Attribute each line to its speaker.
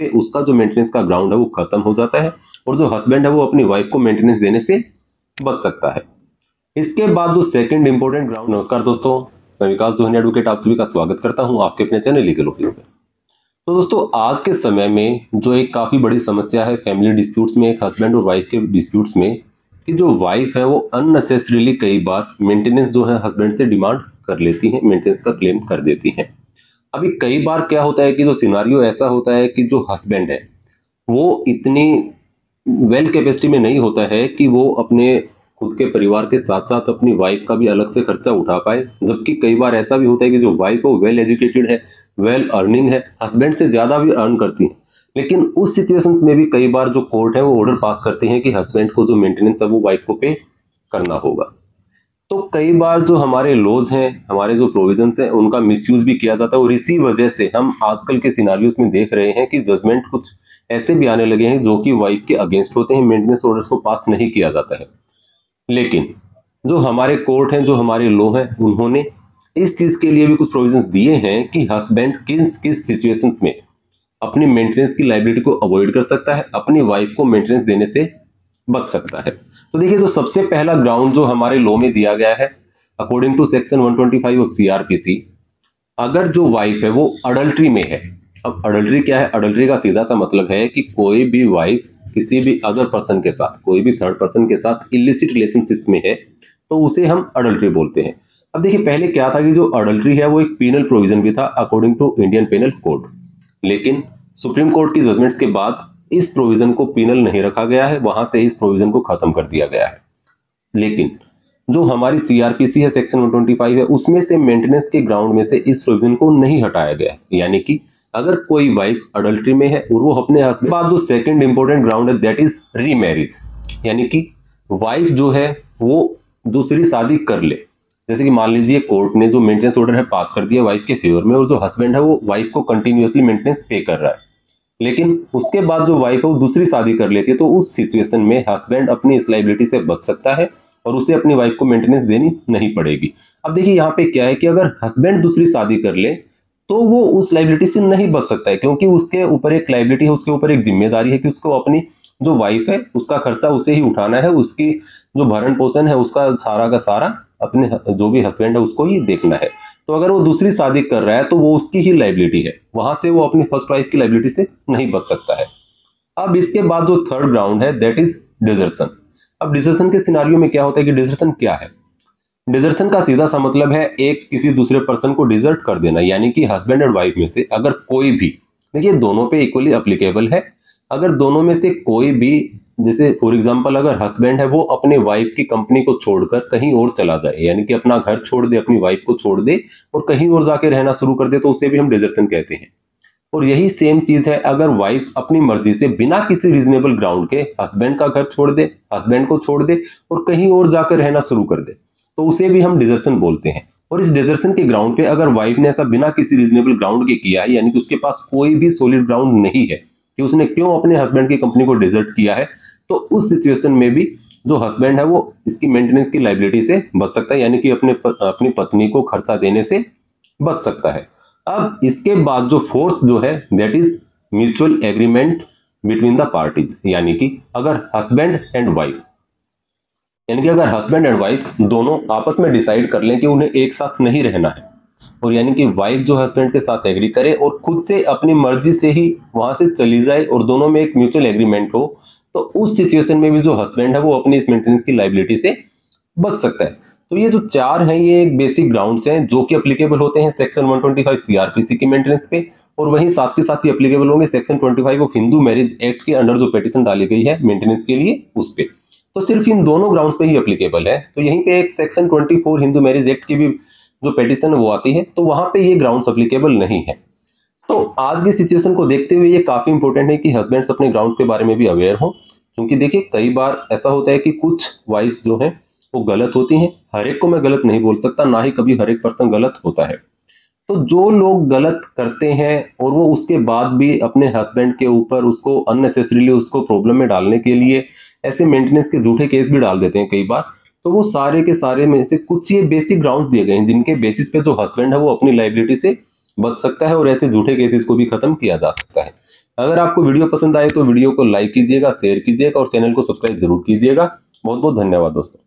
Speaker 1: पे उसका जो मेंटेनेंस का ग्राउंड है वो खत्म हो जाता है और जो हस्बैंड है वो अपनी वाइफ को मेंटेनेंस देने से बच सकता है। इसके बाद जो सेकंड इंपॉर्टेंट ग्राउंड। नमस्कार दोस्तों, मैं विकास दोहनी एडवोकेट आप सभी का स्वागत करता हूं आपके अपने चैनल लीगल ऑफिस में। तो दोस्तों, आज के समय में जो एक काफी बड़ी समस्या है फैमिली डिस्प्यूट्स में, एक हस्बैंड और वाइफ के डिस्प्यूट्स में, कि जो वाइफ है वो अननेसेसरीली कई बार मेंटेनेंस जो है हस्बैंड से डिमांड कर लेती है, मेंटेनेंस का क्लेम कर देती है। अभी कई बार क्या होता है कि जो सिनारियो ऐसा होता है कि जो हस्बैंड है वो इतनी वेल कैपेसिटी में नहीं होता है कि वो अपने खुद के परिवार के साथ साथ अपनी वाइफ का भी अलग से खर्चा उठा पाए। जबकि कई बार ऐसा भी होता है कि जो वाइफ है वो वेल एजुकेटेड है, वेल अर्निंग है, हस्बैंड से ज्यादा भी अर्न करती है, लेकिन उस सिचुएशंस में भी कई बार जो कोर्ट है वो ऑर्डर पास करते हैं कि हस्बैंड को जो मेंटेनेंस है वो वाइफ को पे करना होगा। तो कई बार जो हमारे लॉज हैं, हमारे जो प्रोविजंस हैं, उनका मिसयूज भी किया जाता है और इसी वजह से हम आजकल के सिनारियोस में देख रहे हैं कि जजमेंट कुछ ऐसे भी आने लगे हैं जो कि वाइफ के अगेंस्ट होते हैं, मेंटेनेंस ऑर्डर्स को पास नहीं किया जाता है। लेकिन जो हमारे कोर्ट हैं, जो हमारे लॉ हैं, उन्होंने इस चीज के लिए भी कुछ प्रोविजंस दिए हैं कि हस्बैंड किस किस सिचुएशंस में अपनी मेंटेनेंस की लायबिलिटी को अवॉइड कर सकता है, अपनी वाइफ को मेंटेनेंस देने से बच सकता है। तो देखिए, जो सबसे पहला ग्राउंड जो हमारे लॉ में दिया गया है according to section 125 of CrPC, अगर जो वाइफ है वो अडल्ट्री में है। अब अडल्ट्री क्या है? अडल्ट्री का सीधा सा मतलब है कि कोई भी वाइफ किसी भी अदर पर्सन के साथ, कोई भी थर्ड पर्सन के साथ इलिसिट रिलेशनशिप्स में है तो उसे हम अडल्ट्री बोलते हैं। अब देखिए, पहले क्या था कि जो अडल्ट्री है वो एक पीनल प्रोविजन भी था according to Indian penal code, लेकिन सुप्रीम कोर्ट की जजमेंट्स के बाद इस प्रोविजन को पीनल नहीं रखा गया है, वहां से इस प्रोविजन को खत्म कर दिया गया है। लेकिन जो हमारी सीआरपीसी है सेक्शन 125 है, उसमें से मेंटेनेंस के ग्राउंड में से इस प्रोविजन को नहीं हटाया गया है। यानी कि अगर कोई वाइफ अडल्ट्री में है और वो अपने हस्बैंड बाद, जो सेकंड इंपॉर्टेंट ग्राउंड है दैट इज रीमैरिज। यानी कि वाइफ जो है वो दूसरी शादी कर ले। जैसे कि मान लीजिए कोर्ट ने जो मेंटेनेंस ऑर्डर है पास कर दिया वाइफ के फेवर में और जो हस्बैंड है वो वाइफ को कंटिन्यूअसली मेंटेनेंस पे कर रहा है, लेकिन उसके बाद जो वाइफ है वो दूसरी शादी कर लेती है, तो उस सिचुएशन में हस्बैंड अपनी इस लायबिलिटी से बच सकता है और उसे अपनी वाइफ को मेंटेनेंस देनी नहीं पड़ेगी। अब देखिए, यहाँ पे क्या है कि अगर हस्बैंड दूसरी शादी कर ले तो वो उस लायबिलिटी से नहीं बच सकता है, क्योंकि उसके ऊपर एक लायबिलिटी है, उसके ऊपर एक जिम्मेदारी है कि उसको अपनी जो वाइफ है उसका खर्चा उसे ही उठाना है, उसकी जो भरण पोषण है उसका सारा का सारा अपने जो भी हस्बैंड है उसको ही देखना है। तो अगर वो दूसरी शादी कर रहा है तो वो उसकी ही लायबिलिटी है, वहां से वो अपनी फर्स्ट वाइफ की लायबिलिटी से नहीं बच सकता है। अब इसके बाद जो थर्ड ग्राउंड है दैट इज डिजर्शन। अब डिजर्शन के सिनारियो में क्या होता है कि डिजर्शन क्या है? डिजर्शन का सीधा सा मतलब है एक किसी दूसरे पर्सन को डिजर्ट कर देना। यानी कि हस्बैंड और वाइफ में से अगर कोई भी, देखिए दोनों पे इक्वली अप्लीकेबल है, अगर दोनों में से कोई भी, जैसे फॉर एग्जांपल अगर हस्बैंड है वो अपने वाइफ की कंपनी को छोड़कर कहीं और चला जाए, यानी कि अपना घर छोड़ दे, अपनी वाइफ को छोड़ दे और कहीं और जाके रहना शुरू कर दे, तो उसे भी हम डिजर्शन कहते हैं। और यही सेम चीज है अगर वाइफ अपनी मर्जी से बिना किसी रीजनेबल ग्राउंड के हस्बैंड का घर छोड़ दे, हस्बैंड को छोड़ दे और कहीं और जाकर रहना शुरू कर दे, तो उसे भी हम डिजर्शन बोलते हैं। और इस डिजर्शन के ग्राउंड पे अगर वाइफ ने ऐसा बिना किसी रीजनेबल ग्राउंड के किया है, यानी कि उसके पास कोई भी सॉलिड ग्राउंड नहीं है कि उसने क्यों अपने हस्बैंड की कंपनी को डिजर्ट किया है, तो उस सिचुएशन में भी जो हस्बैंड है वो इसकी मेंटेनेंस की लायबिलिटी से बच सकता है, यानी कि अपनी पत्नी को खर्चा देने से बच सकता है। अब इसके बाद जो फोर्थ जो है that is mutual agreement between the parties. यानी कि अगर हस्बैंड एंड वाइफ, यानी कि अगर हस्बैंड एंड वाइफ दोनों आपस में डिसाइड कर लें कि उन्हें एक साथ नहीं रहना है, और यानी कि वाइफ जो हस्बैंड के साथ एग्री करे और खुद से अपनी मर्जी से ही वहां से चली जाए और दोनों में एक म्यूचुअल एग्रीमेंट हो, तो उस सिचुएशन में भी जो हस्बैंड है वो अपनी इस मेंटेनेंस की लायबिलिटी से बच सकता है। तो ये जो चार हैं ये एक बेसिक ग्राउंड्स हैं जो कि एप्लीकेबल होते हैं सेक्शन 125 सीआरपीसी की मेंटेनेंस पे, और वहीं साथ के साथ ही एप्लीकेबल होंगे section 25 of Hindu marriage act के अंडर जो पिटीशन डाली गई है मेंटेनेंस के लिए उस पे। तो सिर्फ इन दोनों ग्राउंड्स पे ही एप्लीकेबल है। तो यहीं पे एक सेक्शन 24 हिंदू मैरिज एक्ट की भी जो पिटीशन है वो आती है, तो वहां पे ये ग्राउंड्स एप्लीकेबल नहीं है। तो आज की सिचुएशन को देखते हुए ये काफी इंपॉर्टेंट है कि हस्बैंड्स अपने ग्राउंड्स के बारे में भी अवेयर हो, क्योंकि देखिए कई बार ऐसा होता है कि कुछ वाइफ्स जो है वो गलत होती हैं। हर एक को मैं गलत नहीं बोल सकता, ना ही कभी हर एक पर्सन गलत होता है। तो जो लोग गलत करते हैं और वो उसके बाद भी अपने हस्बैंड के ऊपर उसको अननेसेसरीली उसको प्रॉब्लम में डालने के लिए ऐसे मेंटेनेंस के झूठे केस भी डाल देते हैं कई बार, तो वो सारे के सारे में से कुछ ये बेसिक ग्राउंड दिए गए हैं जिनके बेसिस पे जो हस्बैंड है वो अपनी लायबिलिटी से बच सकता है और ऐसे झूठे केसेस को भी खत्म किया जा सकता है। अगर आपको वीडियो पसंद आए तो वीडियो को लाइक कीजिएगा, शेयर कीजिएगा और चैनल को सब्सक्राइब जरूर कीजिएगा। बहुत बहुत धन्यवाद दोस्तों।